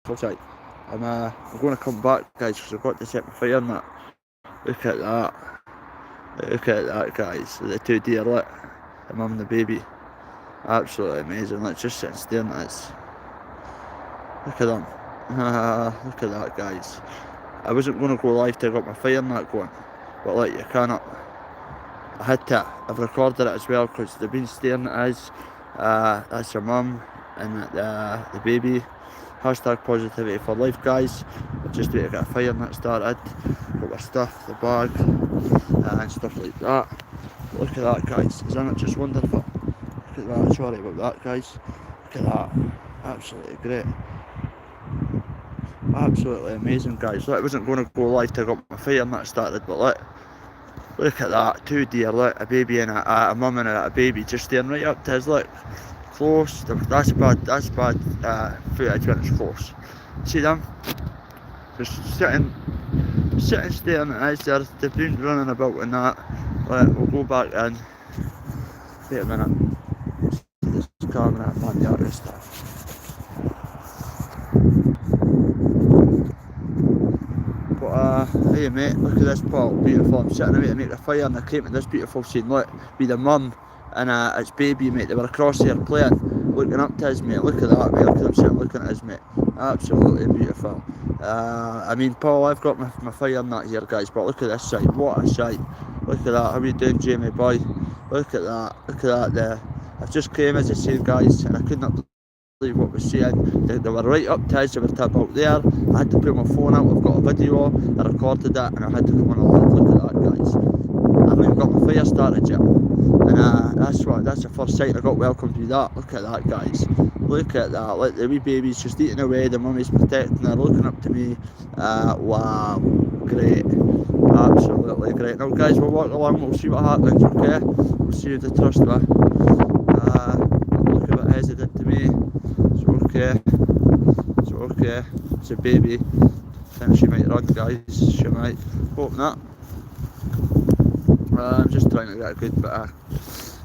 outside. I'm going to come back, guys, because I've got to set my fire and that. Look at that. Look at that, guys. The two deer, look. The mum and the baby. Absolutely amazing. Let's just sit and stare at this. Look at them. Look at that, guys. I wasn't going to go live till I got my fire and that going. But like, you cannot. I had to. I've recorded it as well because they've been staring at us. That's your mum and the baby. Hashtag positivity for life, guys. Just wait to get a fire and that started. Got my stuff, the bag, and stuff like that. Look at that, guys. Isn't it just wonderful? Look at that. Sorry about that, guys. Look at that. Absolutely great. Absolutely amazing, guys. Look, I wasn't going to go live till I got my fire and that started, but look at that. Two deer, look, a baby and a mum and a baby just staring right up to us, look. Close. That's bad footage when it's close. See them? Just sitting staring at us. They've been running about and that. We'll go back in. Wait a minute. This camera and the other stuff. But hey mate, look at this pot, beautiful. I'm sitting away to make a fire and I came to this beautiful scene. Look, be the mum and its baby, mate. They were across here playing, looking up to us, mate. Look at that, mate. Look at them sitting looking at us, mate. Absolutely beautiful. I mean, Paul, I've got my fire and that here, guys, but look at this sight. What a sight. Look at that. How are you doing, Jamie boy? Look at that. Look at that there. I've just came, as I say, guys, and I couldn't believe what was saying. They were right up to us. They were about there. I had to put my phone out. I've got a video. I recorded that, and I had to come on a live. Look at that, guys. I haven't even got my fire started yet. And that's the first sight I got welcomed with that. Look at that, guys. Look at that. Look, the wee baby's just eating away. The mummy's protecting her, looking up to me. Wow. Great. Absolutely great. Now, guys, we'll walk along. We'll see what happens, okay? We'll see who they trust with. Look a bit hesitant to me. It's okay. It's okay. It's a baby. I think she might run, guys. She might. Hope not. I'm just trying to get a good bit of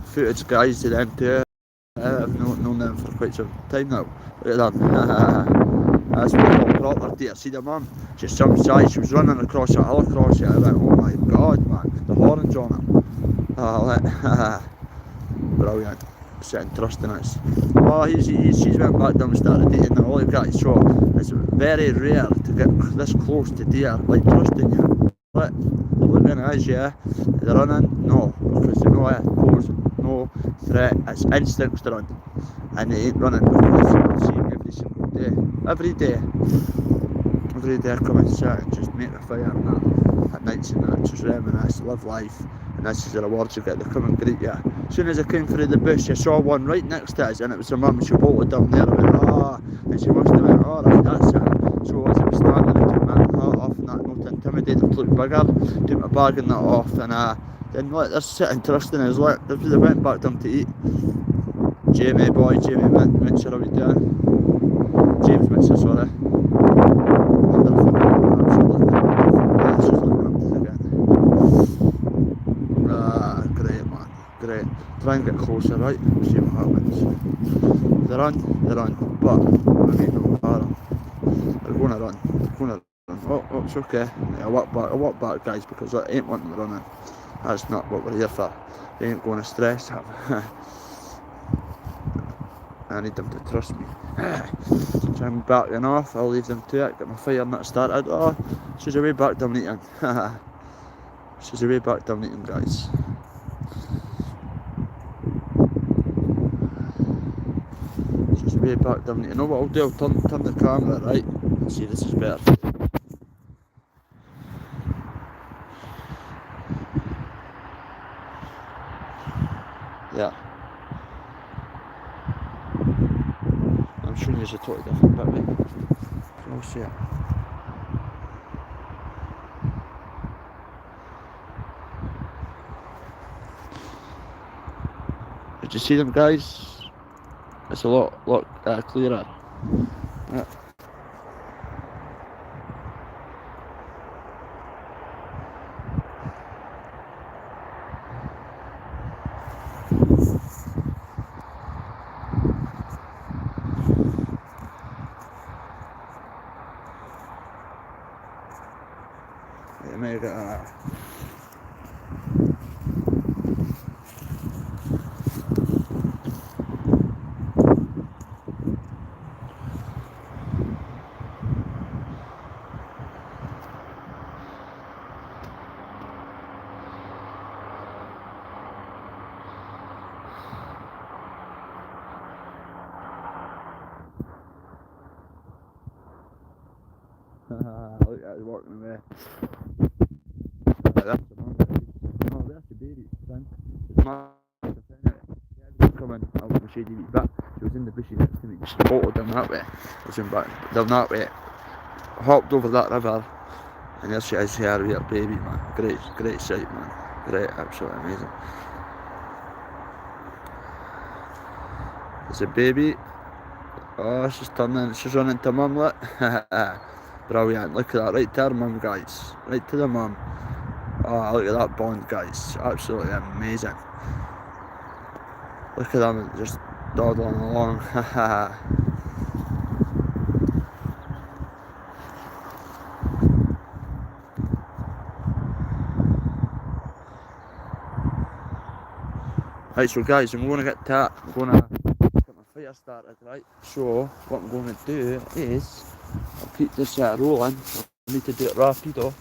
footage, guys, to them too. I've known them for quite some time now. Look at them. That's what proper deer. See the mum? She's some size. She was running across that hill across it. I went, oh my god, man. The horns on her. Brilliant. Sitting trusting us. Oh, she's went back down and started eating now. Look at it. So it's very rare to get this close to deer, like trusting you. Look, they're looking at us, yeah. They're running? No, because they know it pose no threat. It's instincts to run. And they ain't running because I see them every single day. Every day I come and sit and just make a fire and that. At nights and that, just reminisce, live life. And this is the rewards you get. They come and greet you. As soon as I came through the bush, I saw one right next to us, and it was her mum. She bolted down there. I went, ah, and she must have went, alright, that's it. So as I was standing, I took my hat off and that, not to intimidate them, to look bigger. Took my bag and that off, and then look, they're sitting trusting us. Look, they went back down to eat. Jamie boy, Jamie Mitchell, how are you doing? James Mitchell, sorry. Wonderful, absolutely. Yeah, she's looking up to us again. Great man, great. Try and get closer, right? See what happens. They're on, but I mean, they're gonna run. Oh, it's okay. Yeah, I'll walk back, guys, because I ain't wanting to run in. That's not what we're here for. They ain't going to stress them. I need them to trust me. So I'm backing off. I'll leave them to it. Get my fire not started. Oh, she's away back down eating. She's away back down eating, guys. She's way back down eating. You know what I'll do? I'll turn the camera, right? See, this is better. Yeah. I'm showing you a totally different bit, right? You'll see it. Did you see them, guys? It's a lot clearer. Yeah. You may get look at it walking away. That's the mum. No, that's the baby. Son. It's my coming out of the shady wee bit. She was in the bushes next to me, just bolted down that way. I was in back down that way. Hopped over that river, and there she is here with her baby, man. Great sight, man. Great, absolutely amazing. There's a baby. Oh, she's running to mum, look. Brilliant, look at that, right to her mum, guys. Right to the mum. Oh, look at that bond, guys. Absolutely amazing. Look at them just dawdling along. Right, so guys, I'm going to get to that. I'm going to get my fire started, right? So, what I'm going to do is, I'll keep this rolling. I need to do it rapido.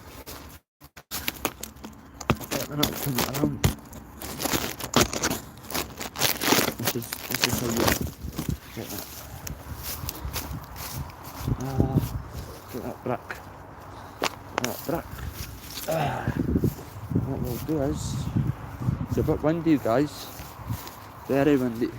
Then I'll turn it around. This is how you get that. Get that brick. What we'll do is, it's a bit windy, guys. Very windy.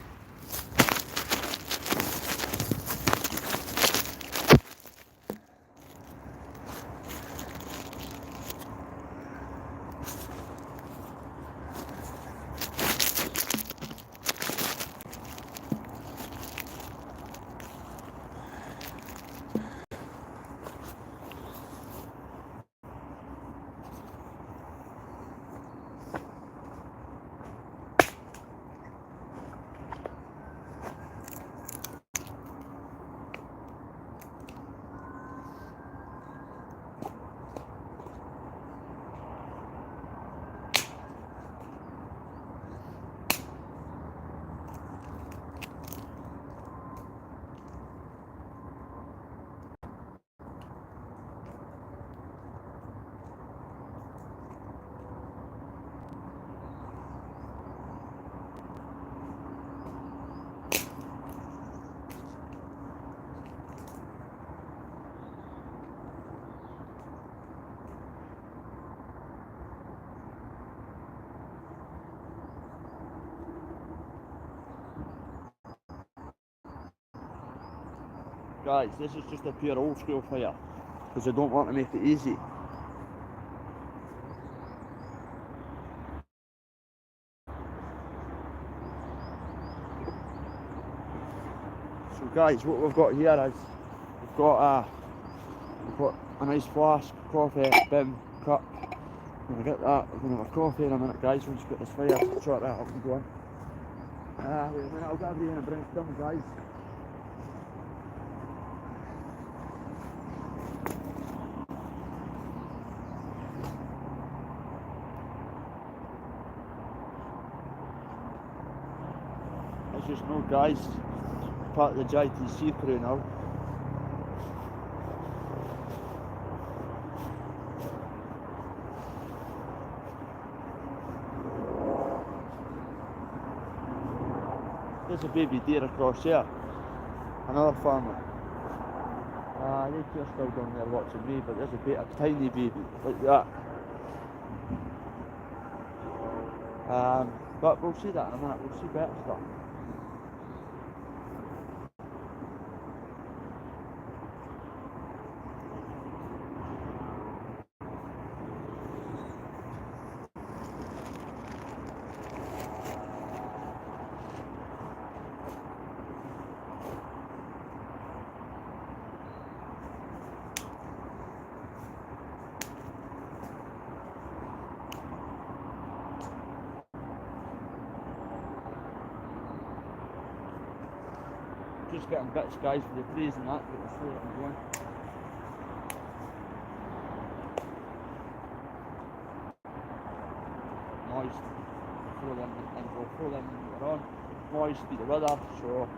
Guys, this is just a pure old school fire, because I don't want to make it easy. So guys, what we've got here is, we've got a nice flask, coffee, bin, cup. I'm going to get that, we're going to have a coffee in a minute, guys, once we get this fire, sort that out and go on. Wait a minute, I'll get everything and bring it down, guys. As you know, guys, part of the JTC crew now. There's a baby deer across here, another family. They two are still down there watching me, but there's a tiny baby like that. But we'll see that in a minute, we'll see better stuff. Just getting bits, guys, for the trees and that, get the floor and going. moist, throw them and go throw them later on. Moist be the weather, so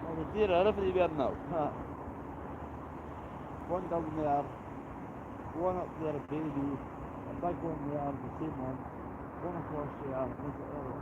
well, the deer are everywhere now. One down there, one up there, a baby, a big one there, the same one across there, a little bit earlier.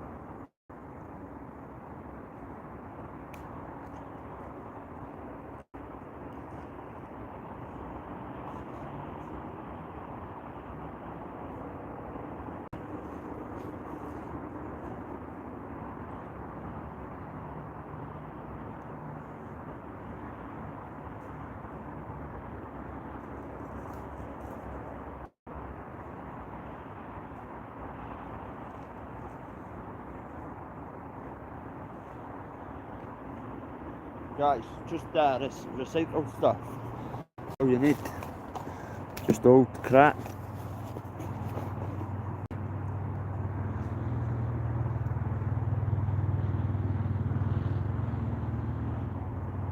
Guys, just this recycled stuff. All you need. Just old crap.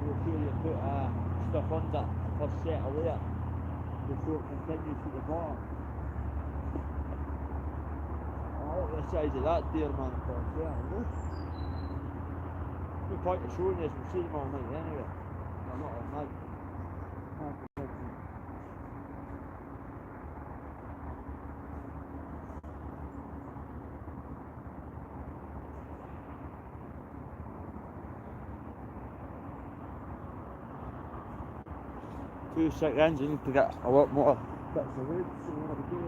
Make sure you put stuff under for set of layer before it continues to the bottom. I like the size of that deer, man, for there. No point of showing this, we'll see them all night anyway. No, not all night. Two seconds, you need to get a lot more bits of wood, so you want to do it.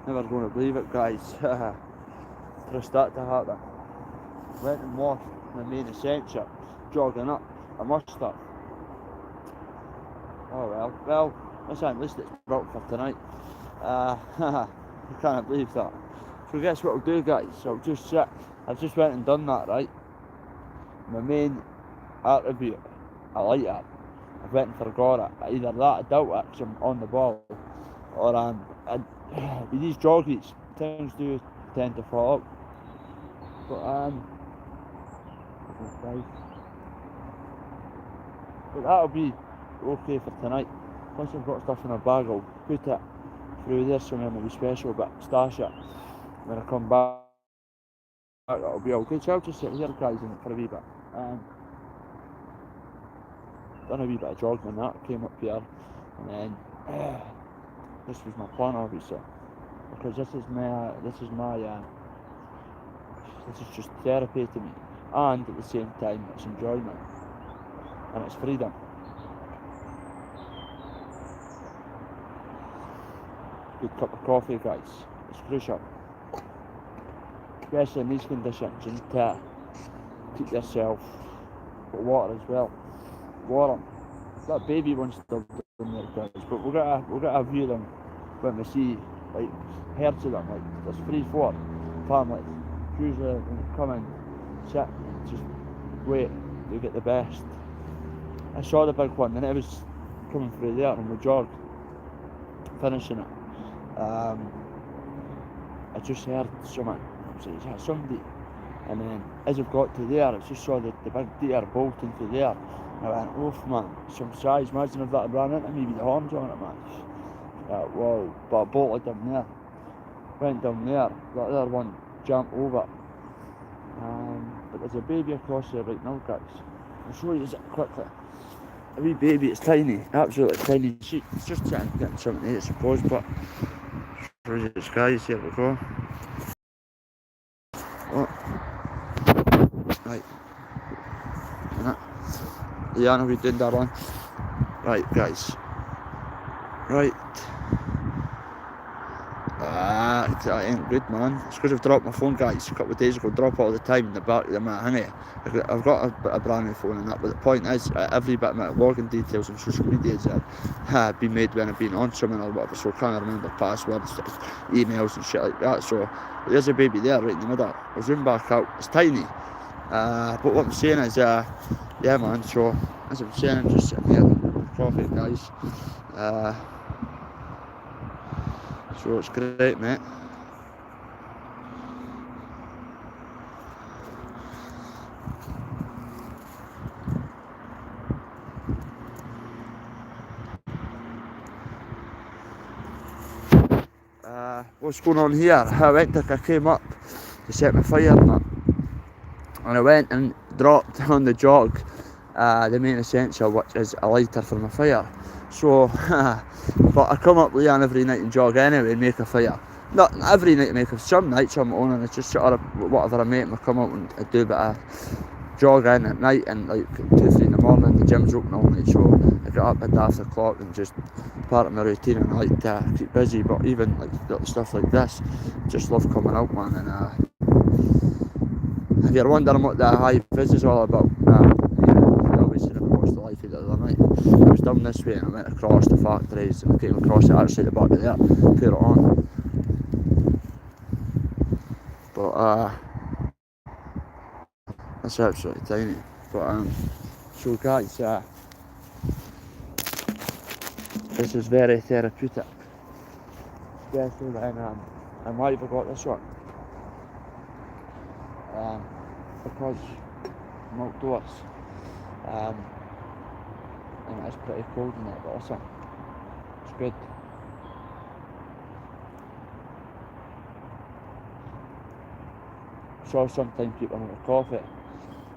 Never going to believe it, guys. For that to happen. Went and washed my main essential, jogging up. I must have. Oh well, listen, at least it's built for tonight. I can't believe that. So guess what I'll do, guys? I'll just sit. I've just went and done that, right? My main attribute, I like that. I went and forgot it. Either that, I doubt it, because I'm on the ball, or with these joggies, things do tend to fall out. But that'll be okay for tonight. Once I've got stuff in a bag, I'll put it through there somewhere maybe special, but stash it. When I come back, that'll be okay. So I'll just sit here, guys, in it for a wee bit. Done a wee bit of jogging and that, came up here, and then this was my plan, obviously, because this is just therapy to me, and at the same time it's enjoyment. and it's freedom. Good cup of coffee, guys. It's crucial, especially in these conditions. You need to keep yourself with water as well. Warm. That baby one's still down there, guys, but we're gonna view them when we see like herds of them. Like there's 3-4 families. Usually when they come in, sit and just wait to get the best. I saw the big one and it was coming through there and we jogged, finishing it. I just heard someone, somebody, and then as I've got to there, I just saw the big deer bolting through there. And I went, oof man, some size, imagine if that had ran into me with the horns on it, man. Whoa, but I bolted down there, went down there, that other one jumped over. But there's a baby across there right now, guys. I'll show you it quickly. A wee baby, it's tiny, absolutely tiny. It's just getting something to eat, I suppose, but show you this, guys. Here we go. Oh. Right. Yeah, I know we did that on. Right, guys. Right. That ain't good, man. It's because I've dropped my phone, guys. A couple of days ago, drop all the time in the back of the hang I've got a brand new phone and that, but the point is, every bit of my login details on social media have been made when I've been on something or whatever, so I can't remember passwords, emails and shit like that. So there's a baby there right in the middle. I'll zoom back out. It's tiny. But what I'm saying is, yeah, man. So as I'm saying, I'm just sitting here with coffee, guys. So it's great, mate. What's going on here? I came up to set my fire and I went and dropped on the jog the main essential, which is a lighter for my fire. So, but I come up Leanne every night and jog anyway and make a fire. Not every night, some nights I'm on and it's just sort of whatever I make, I come out and I do a bit of jogging at night, and like 2-3 in the morning, the gym's open all night, so I get up at after o'clock and just part of my routine, and I like to keep busy. But even like stuff like this, just love coming out, man. And if you're wondering what the high vis is all about, you obviously never watched the life the other night. I was down this way and I went across the factories and I came across it actually at the back of there, put it on. But that's absolutely tiny. But so guys, this is very therapeutic, especially when and why have I got this one? Because I'm outdoors, and it's pretty cold in it, but listen, it's good. So sometimes people want a coffee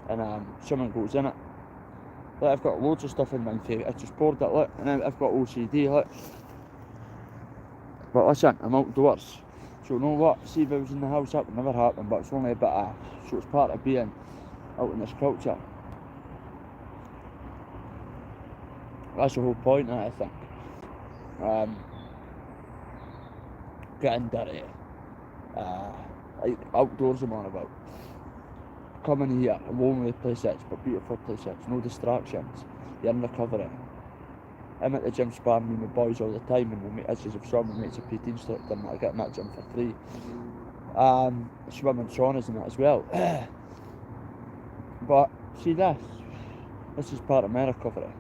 and someone goes in it. Like I've got loads of stuff in my favourite. I just poured it, look, and I've got OCD, look. But listen, I'm outdoors. So you know what? See if I was in the house, that would never happen, but it's only a bit of, so it's part of being out in this culture. That's the whole point of it, I think. Getting dirty. Like outdoors I'm on about. Coming here, a lonely place it's, but beautiful place it's, no distractions. You're in recovery. I'm at the gym sparring with my boys all the time, and we'll meet, as if someone makes a PT instructor, and I get in that gym for free. Swimming saunas and that as well. But see this is part of my recovery.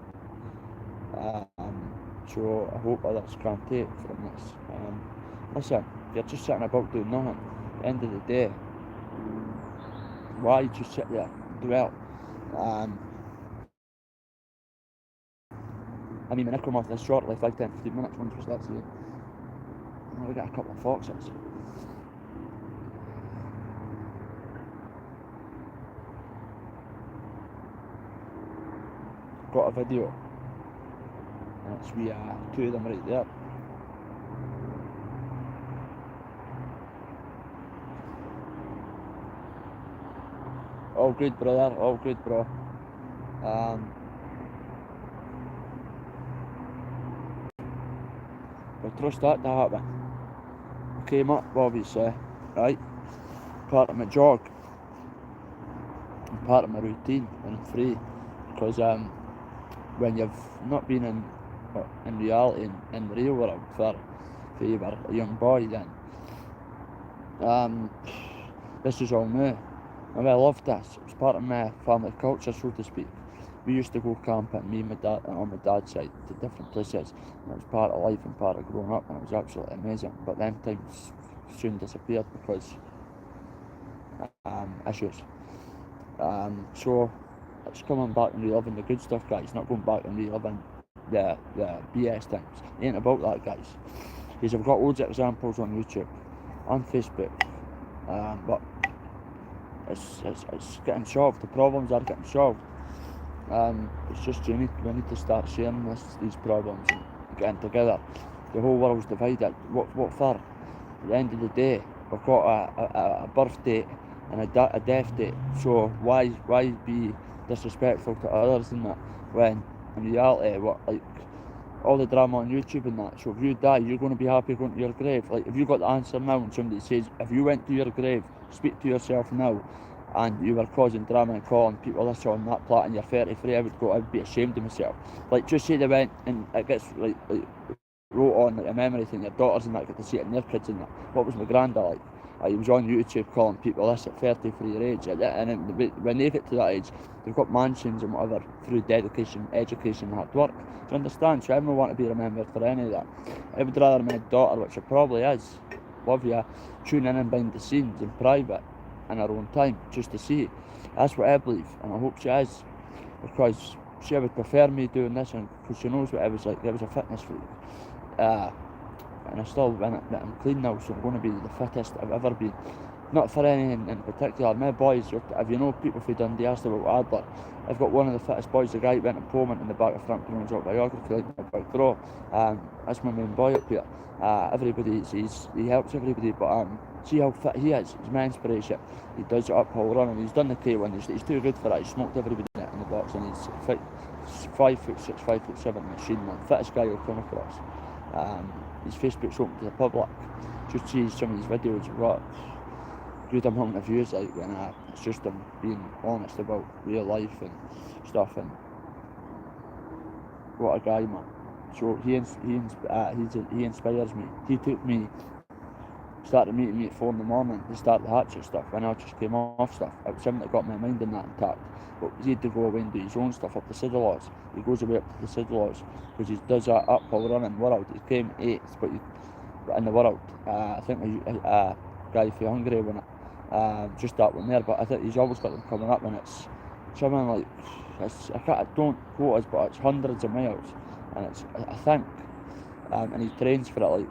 So I hope others can take from this. Listen, if you're just sitting about doing nothing, at the end of the day, why just sit there and dwell? I mean, when I come off this shortly, 5, 10, 15 minutes, once we start seeing, we got a couple of foxes. Got a video, and it's we 2 of them right there. All good, brother, all good, bro. I trust that to happen. Came up, obviously, right? Part of my jog, and part of my routine when I'm free, because when you've not been in reality, in the real world for you were a young boy then, this is all new. And I loved this. It was part of my family culture, so to speak. We used to go camping, me and my dad, and on my dad's side, to different places. And it was part of life and part of growing up, and it was absolutely amazing. But then times soon disappeared because issues. So it's coming back and reliving the good stuff, guys. Not going back and reliving the BS things. It ain't about that, guys. Because I've got loads of examples on YouTube, on Facebook, but it's getting solved. The problems are getting solved. It's just we need to start sharing these problems and getting together. The whole world's divided. What for? At the end of the day, we've got a birth date and a death date. So why be disrespectful to others and that, when in reality, like all the drama on YouTube and that. So if you die, you're going to be happy going to your grave. Like, if you got the answer now and somebody says, if you went to your grave, speak to yourself now, and you were causing drama and calling people this on that plat and you're 33, I'd be ashamed of myself. Like, just say they went and it gets like wrote on like a memory thing, your daughters and that get to see it and their kids and that. What was my granddad like? He was on YouTube calling people this at 30 for your age, and when they get to that age, they've got mansions and whatever through dedication, education, and hard work. Do you understand? So I don't want to be remembered for any of that. I would rather my daughter, which it probably is, love you, tune in and behind the scenes in private in her own time, just to see. That's what I believe, and I hope she is, because she would prefer me doing this, and because she knows what I was like. I was a fitness freak. And I'm clean now, so I'm going to be the fittest I've ever been. Not for anything in particular. My boys, if you know people from Dundee, asked about Adler, I've got one of the fittest boys. The guy went in Pullman in the back of Frank Bruno's autobiography, like my big bro. That's my main boy up here. Everybody, he helps everybody, but see how fit he is. He's my inspiration. He does it uphill running. He's done the K1. He's too good for that. He smoked everybody in the box, and he's 5'6", 5'7" machine, man. Fittest guy you'll come across. His Facebook's open to the public. Just see some of his videos. What good amount of views, like, when it's just him being honest about real life and stuff, and what a guy, man. So he inspires me. He took me, started meeting me at 4 in the morning to start the Hatchet stuff when I just came off stuff. It was him that got my mind in that intact. But he had to go away and do his own stuff up the Sidelaws. He goes away up to the Sidelaws because he does that uphill running world. He came 8th, but in the world. I think a guy from Hungary won it. Just that one there, but I think he's always got them coming up, and it's something like, I don't quote us, but it's hundreds of miles, and it's, I think, and he trains for it. Like,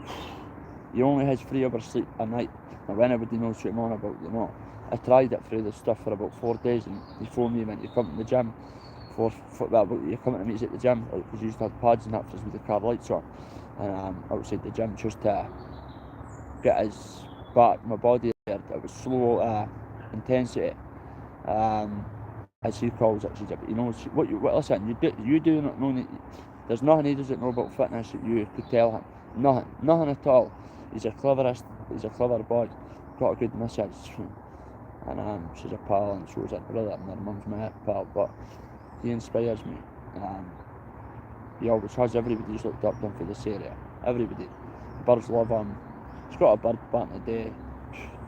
he only has 3 hours sleep a night. Now, anybody knows what I'm on about, you know. I tried it through this stuff for about 4 days, and he phoned me and went, "You come to the gym you're coming to meet us at the gym," like, because he used to have pads and that for us with the car lights on, and outside the gym, just to get his back, my body there. It was slow intensity, as he calls it. But he knows what listen, you do not know that. There's nothing he doesn't know about fitness that you could tell him. Nothing at all. He's a clever boy. Got a good message. And she's a pal, and so is her brother, and her mum's my pal, but he inspires me. He always has. Everybody's looked up to him for this area. Everybody. The birds love him. He's got a bird back in the day.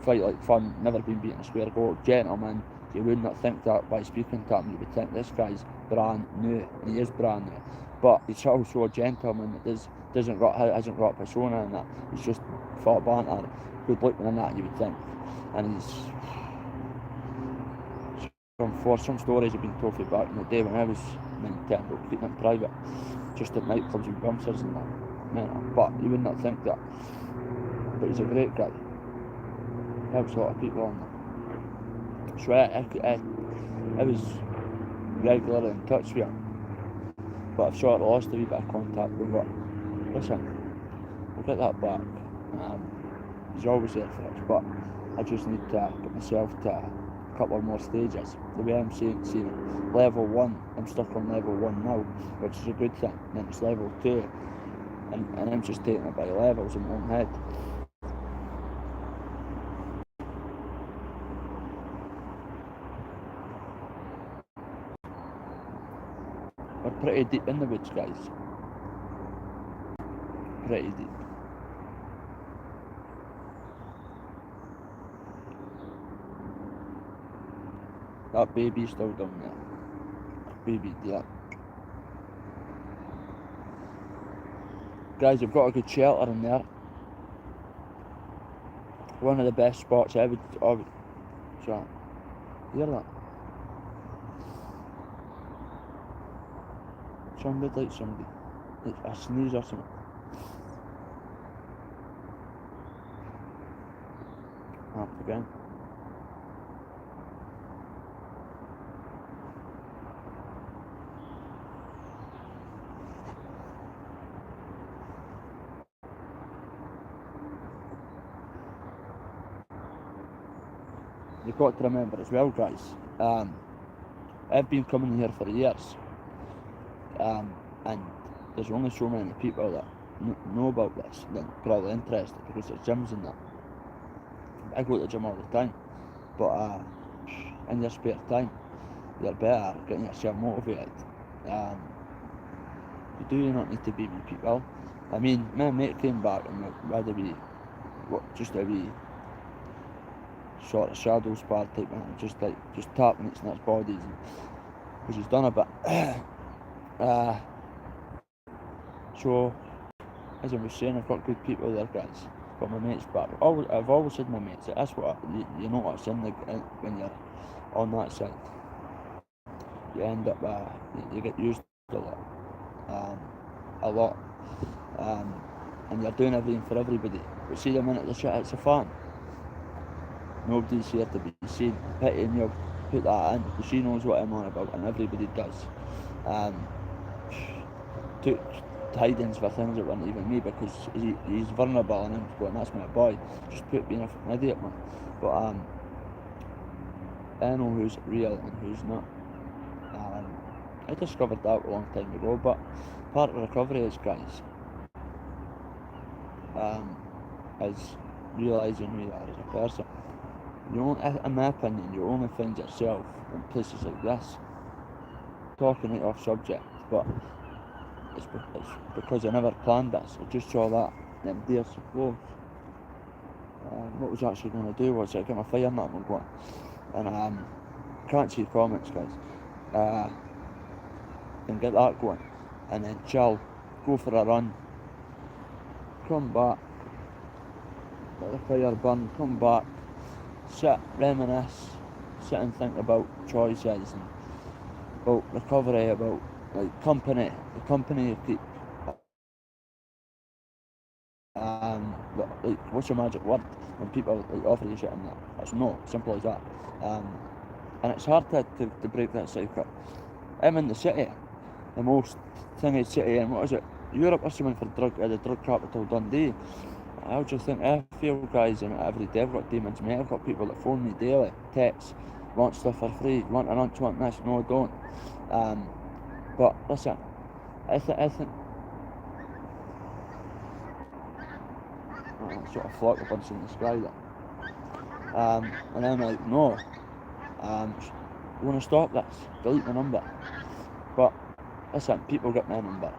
Fight like fun, never been beaten a square go. Gentleman. You would not think that by speaking to him. You would think this guy's brand new, and he is brand new. But he's also a gentleman that hasn't got a persona in that. He's just fought banter, good looking and that, you would think. And he's some stories have been told me back in the day when I was 19, but keeping it private, just at nightclubs and bumpers and that. But you would not think that. But he's a great guy. Helps a lot of people on that. So I was regularly in touch with him, but I've sort of lost a wee bit of contact with him. Listen, we'll get that back. He's always there for us, but I just need to get myself to a couple of more stages. The way I'm seeing it, level 1, I'm stuck on level 1 now, which is a good thing. Then it's level 2, and I'm just taking it by levels in my own head. We're pretty deep in the woods, guys. Pretty deep. That baby's still down there. Baby dear. Guys, I've got a good shelter in there. One of the best spots I would so, hear that? Sounded like somebody. Like a sneeze or something. Up again. You've got to remember as well, guys, I've been coming here for years, and there's only so many people that know about this that are probably interested, because there's gyms and that. I go to the gym all the time, but in your spare time, you're better getting yourself motivated. You do not need to be with people. I mean, my mate came back and we had a wee, just a wee sort of shadow spar type man, just tapping each other's bodies, which he's done a bit. So, as I was saying, I've got good people there, guys. Got my mates back. I've always said my mates, that's what you know what's in when you're on that side. You end up, you get used to a lot, and you're doing everything for everybody. But see, the minute it's a fan, nobody's here to be seen. Pity, and you'll put that in, because she knows what I'm on about, and everybody does. Took tidings for things that weren't even me, because he's vulnerable, and I'm going, that's my boy. Just put being an idiot, man. But I know who's real and who's not. I discovered that a long time ago, but part of recovery is, guys, is realising who you are as a person. In my opinion, you only find yourself in places like this. Talking right off subject, but it's because I never planned this. I just saw that, them deer so close. What I was actually going to do was get my fire mat and go on, and can't see comments, guys. And get that going, and then chill, go for a run, come back, let the fire burn, come back, sit, reminisce, sit and think about choices and about recovery, about like the company you keep. Like, what's your magic word when people like offer you shit and that? It's no, simple as that. And it's hard to break that cycle. I'm in the city, the most thingy city in, what is it, Europe or something, for the drug capital Dundee. How do you think I feel, guys? And every day I've got demons, mate. I've got people that phone me daily, text, want stuff for free, want an lunch, want this. No, I don't. But listen, I think sort of flock of birds in the sky there. And I'm like, no, I want to stop this, delete my number. But listen, people get my number,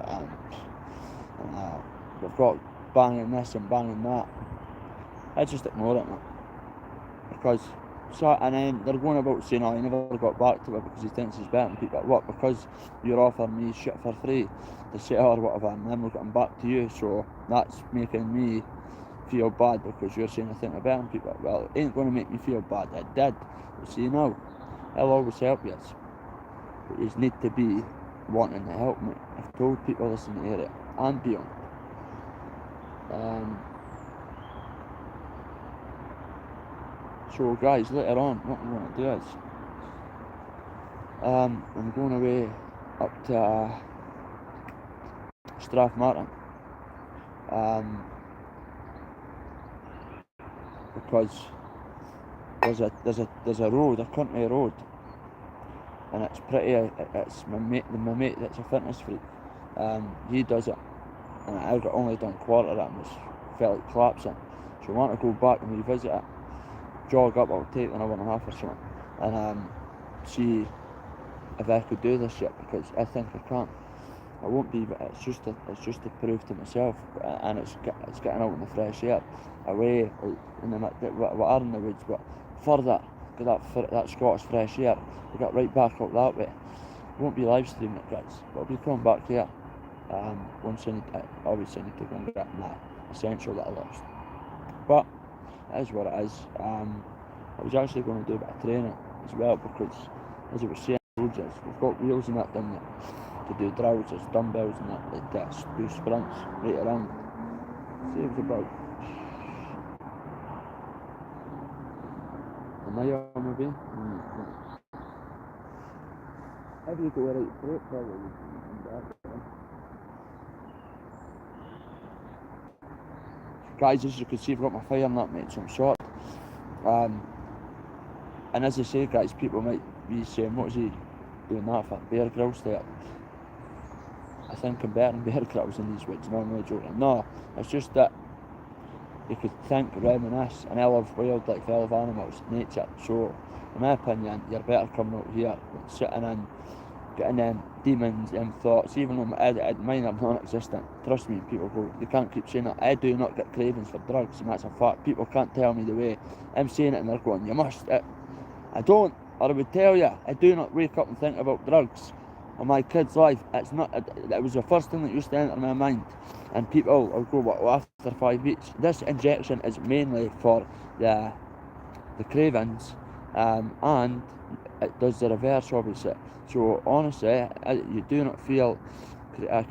and they've got banging this and banging that. I just ignore it, man. Because, and then they're going about saying, oh, he never got back to it because he thinks he's better than people. What? Because you're offering me shit for free to say or whatever, and then we're getting back to you, so that's making me feel bad because you're saying I think I'm better than people. Well, it ain't going to make me feel bad. It did. But see, now, I'll always help you. But you need to be wanting to help me. I've told people this in the area and beyond. So guys, later on, what I'm going to do is, I'm going away up to Strathmartin, because there's a road, a country road, and it's pretty. It's my mate that's a fitness freak. He does it, and I got only done quarter of it and felt like collapsing. So I want to go back and revisit it, jog up, I'll take an hour and a half or something, and see if I could do this shit, because I think I can. I won't be, but it's just to prove to myself, and it's getting out in the fresh air, away, like, in we are in the woods, but further, get that Scottish fresh air, we get right back up that way. I won't be live streaming it, guys, but I'll be coming back here. Once obviously I need to go and get my essential that I lost. But it is what it is. I was actually going to do a bit of training as well, because as I was saying, we've got wheels and that down there to do drills, there's dumbbells and that, like this, do sprints right around. Saves about a mile maybe. How do you go right through it, probably? Guys, as you can see, I've got my fire and that, mate, so I'm short. And as I say, guys, people might be saying, what is he doing that for? Bear Grylls there. I think I'm better than Bear Grylls in these woods, no, I'm not joking. No, it's just that you could think, reminisce, and I love wildlife, I love animals, nature, so in my opinion, you're better coming out here than sitting in, getting them demons and thoughts, even though mine are non-existent. Trust me, people go, you can't keep saying that. I do not get cravings for drugs, and that's a fact. People can't tell me the way I'm saying it, and they're going, you must. I don't, or I would tell you, I do not wake up and think about drugs in my kid's life. It's not, it was the first thing that used to enter my mind. And people will go, well, after 5 weeks, this injection is mainly for the cravings, and it does the reverse, obviously. So honestly, you do not feel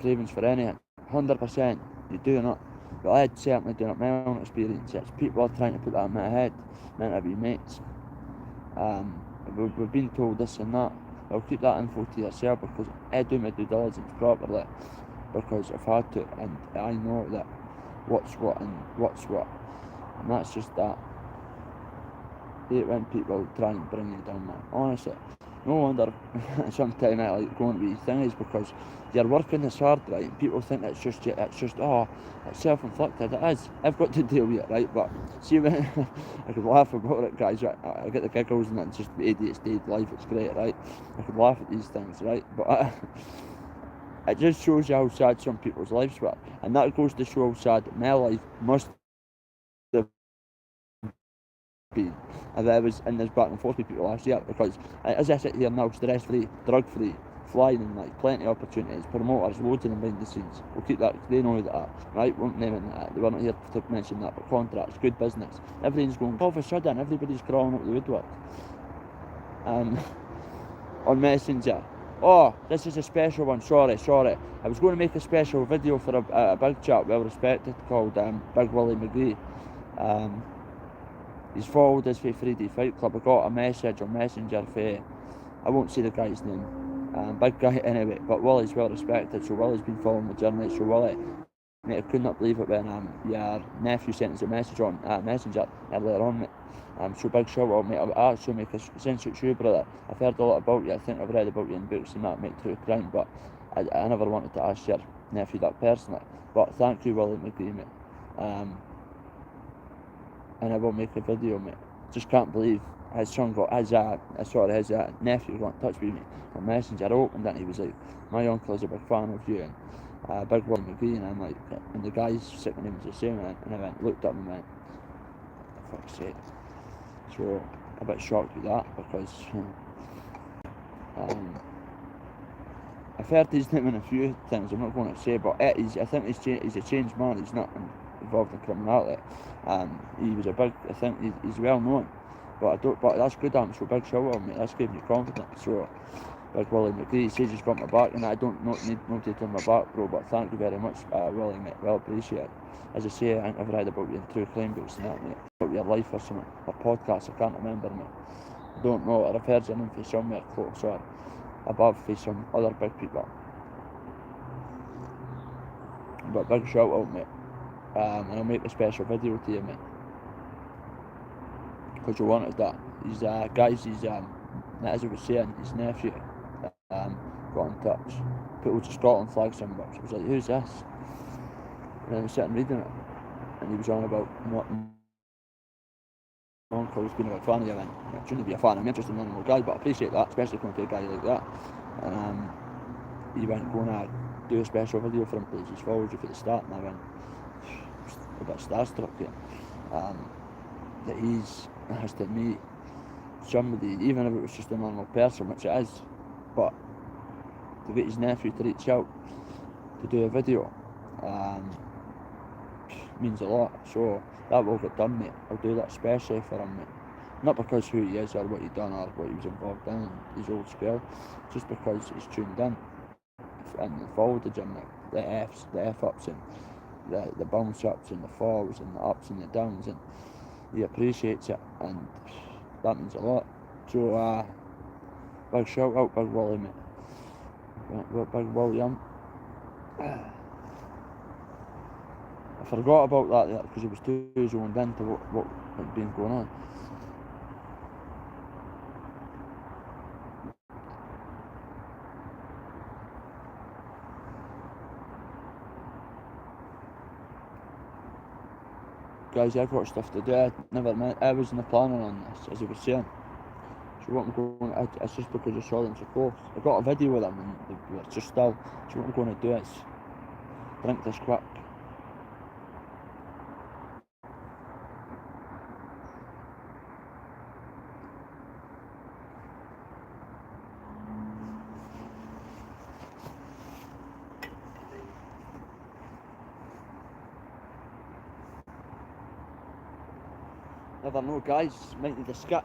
cravings for anything. 100%, you do not. But I certainly do not. My own experience, it's people are trying to put that in my head, meant to be mates. We've been told this and that. I'll keep that info to yourself, because I do my due diligence properly, because I've had to, and I know that what's what, and that's just that. I hate when people try and bring you down, man. Honestly, no wonder sometimes I like going to these things, because you're working this hard, right, and people think it's just it's self-inflicted. It is. I've got to deal with it, right, but see, when I could laugh about it, guys, right? I get the giggles, and it's just ADHD life, it's great, right? I could laugh at these things, right, but it just shows you how sad some people's lives were, and that goes to show how sad my life must have been if I was in this back and forth with people last year, because as I sit here now, stress-free, drug-free, flying, and like plenty of opportunities, promoters, loads of them behind the scenes. We'll keep that, they know that, right? Won't name it, they weren't here to mention that, but contracts, good business, everything's going, all of a sudden, everybody's crawling up the woodwork. On Messenger, oh, this is a special one, sorry, I was going to make a special video for a big chap, well respected, called Big Willie McGee. He's followed us for 3D Fight Club. I got a message on Messenger for, I won't say the guy's name, big guy anyway, but Willie's well respected, so Willie's been following the journey. So Willie, mate, I could not believe it when your nephew sent us a message on Messenger earlier on, mate. So big shout out, mate. I actually make since it's you, brother, I've heard a lot about you. I think I've read about you in books and that, mate, true crime, but I never wanted to ask your nephew that personally. But thank you, Willie McGee, mate. And I will make a video, mate. Just can't believe his son got his nephew got in touch with me on Messenger. I opened it and he was like, my uncle is a big fan of you, and Big Willie McGee, and I'm like, and the guy's second name was the same, and I looked up and went, for fuck's sake. So a bit shocked with that, because I've heard his name in a few things, I'm not going to say, but I think he's a changed man. He's not involved in criminality. He was a big, I think he's well known, but that's good of him, so big shout out, mate, that's giving you confidence. So Big Willie McGee, he says he's got my back, and I don't need nobody to turn my back, bro, but thank you very much, Willie, mate, well appreciated. As I say, I think I've read about you in true crime books and that, mate, about your life or something, or podcasts, I can't remember, mate, I don't know, or I've heard your name from somewhere close, or above for some other big people. But big shout out, mate. And I'll make a special video to you, mate, because you wanted that. He's guys, as I was saying, his nephew got in touch, put out a Scotland flag symbol. So I was like, who's this? And I was sitting reading it, and he was on about what my uncle's been a big fan of you, and I shouldn't be a fan, I'm interested in animal guys, but I appreciate that, especially coming to a guy like that. And he went going to do a special video for him because he's followed you for the start, and I went a bit starstruck here. That he's has to meet somebody, even if it was just a normal person, which it is, but to get his nephew to reach out to do a video means a lot. So that will get done, mate. I'll do that especially for him, mate. Not because who he is or what he done or what he was involved in his old school, just because he's tuned in and followed the gym, the F's, the F-ups and the bounce ups and the falls and the ups and the downs, and he appreciates it, and that means a lot. So big shout out, Big Wally, mate. Big William. I forgot about that there because he was too zoned into what had been going on. Guys, I've got stuff to do. I wasn't planning on this, as I was saying. So what I'm going, it's just because I saw them so close. I got a video with them and they were just still. So what I'm going to do is drink this quick. Never know, guys, might need a skip.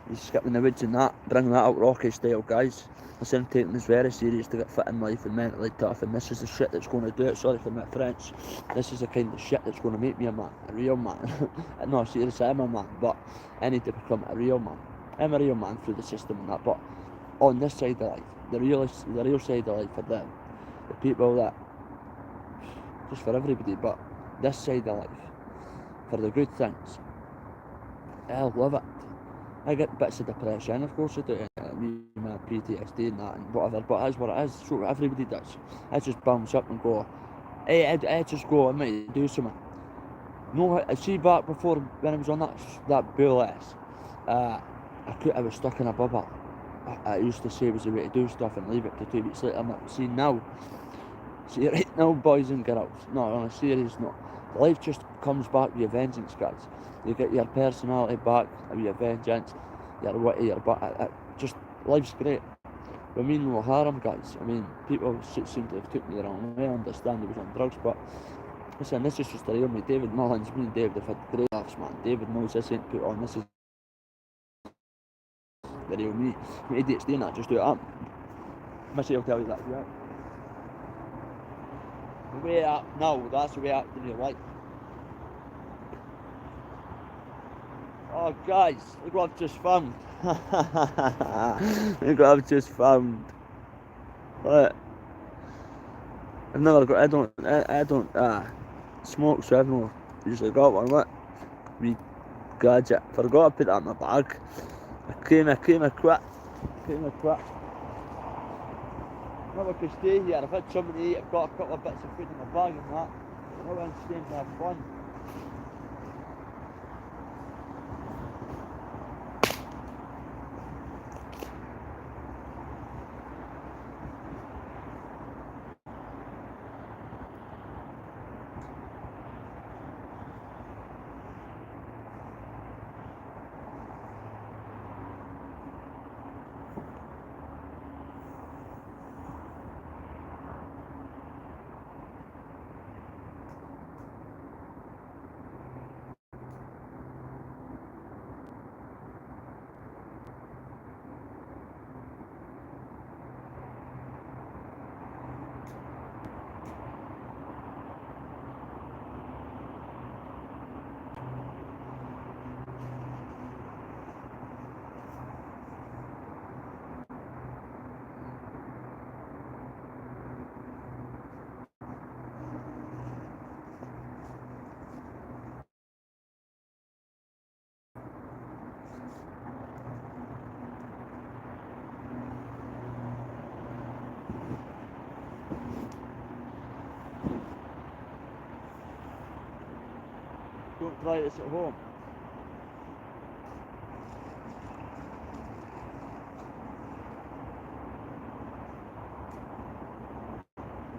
He's skipping the woods and that, bring that out Rocky style, guys. Listen, I'm taking this very serious to get fit in life and mentally tough, and this is the shit that's going to do it. Sorry for my French. This is the kind of shit that's going to make me a man, a real man. No, seriously, I'm a man, but I need to become a real man. I'm a real man through the system and that, but on this side of life, the real side of life for them, the people that, just for everybody, but this side of life, for the good things, I love it. I get bits of depression, of course I do, my PTSD and that and whatever, but that's what it is. So everybody does. I just bounce up and go, hey, I just go, I might do something. No, I see back before when I was on that bull ass, I was stuck in a bubble. I used to say it was the way to do stuff and leave it to 2 weeks later. I'm like, see right now, boys and girls, no, on a serious note, life just comes back with a vengeance, guys. You get your personality back with your vengeance, your witty, your just, life's great. I mean no harm, guys. I mean, people seem to have took me the wrong way. I understand he was on drugs, but listen, this is just the real me. David Mullins, me and David have had great laughs, man. David knows this ain't put on, this is the real me. Idiots doing that, just do it up. Missy will tell you that, yeah. The way up, no, that's the way up in real life. Oh guys, look what I've just found. Look what I've just found. What? I've never got, I don't smoke, so I've not usually got one. Look, wee gadget. Forgot to put that in my bag. I came a quit. Never could stay here. I've had somebody eat, I've got a couple of bits of food in my bag and that. I went staying to have fun. arthritis at home.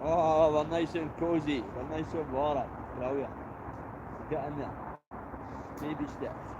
Oh, we're nice and cosy. We're nice and warm. Brilliant. Get in there. Baby steps.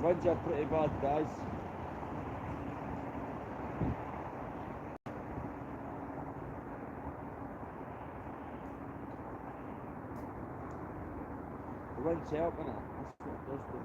The winds are pretty bad, guys. The wind's helping it. That's what it does do.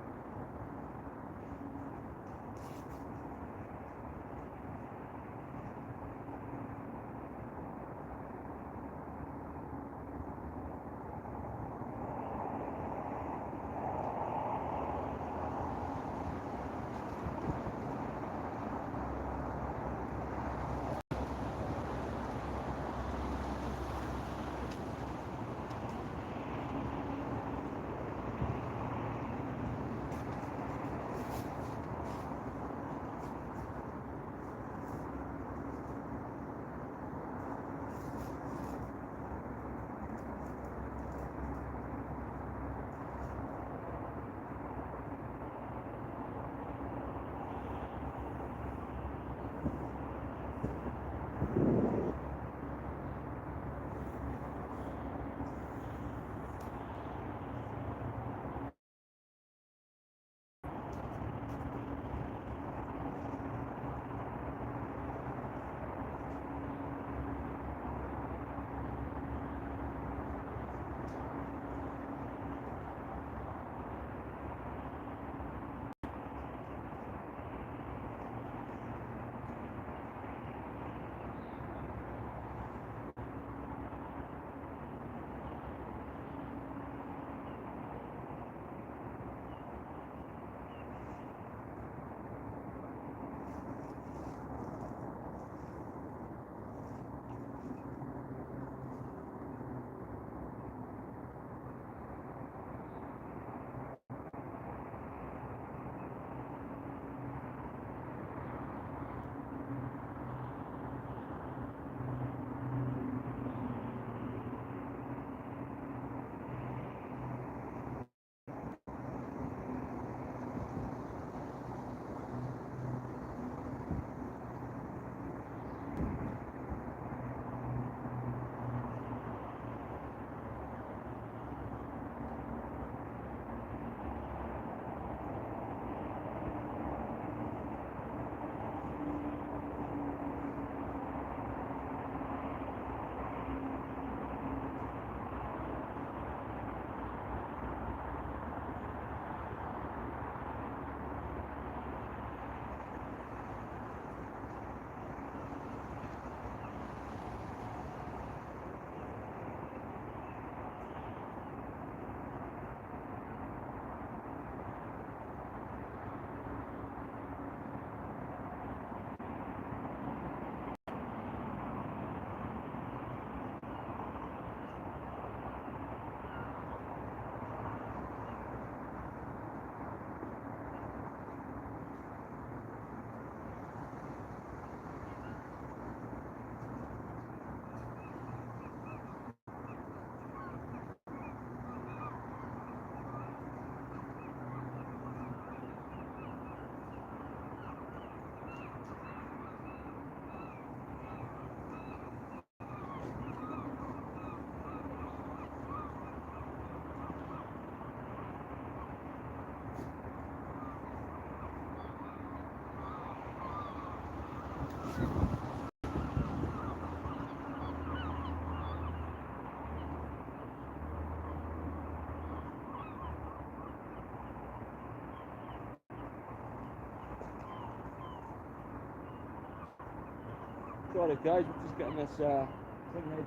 Sorry guys, we're just getting this thing head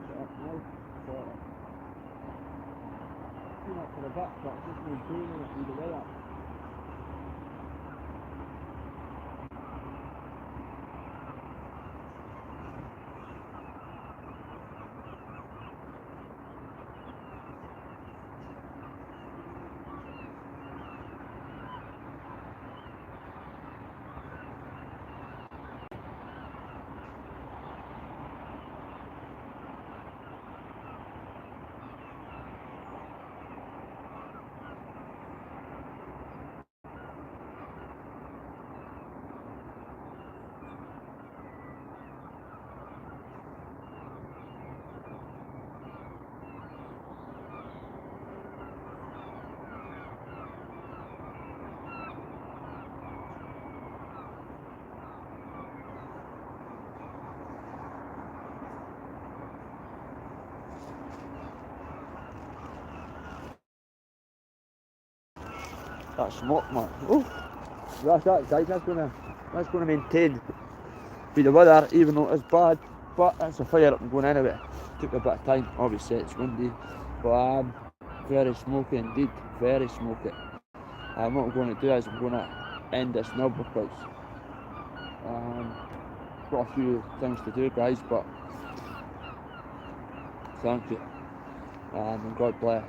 set up now. So, too much for a bit, but it's just maintaining it either way up. That smoke, man. Oh, that's that, guys. That's gonna maintain with the weather, even though it's bad. But it's a fire up and going anyway. Took a bit of time. Obviously, it's windy, but very smoky indeed. Very smoky. What I'm going to do is I'm going to end this now because got a few things to do, guys. But thank you, and God bless.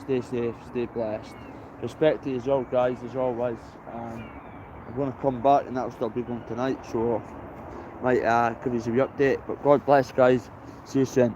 Stay safe, stay blessed. Respect to you all, guys, as always. I'm going to come back and that'll still be going tonight, so might give you a wee update. But God bless, guys. See you soon.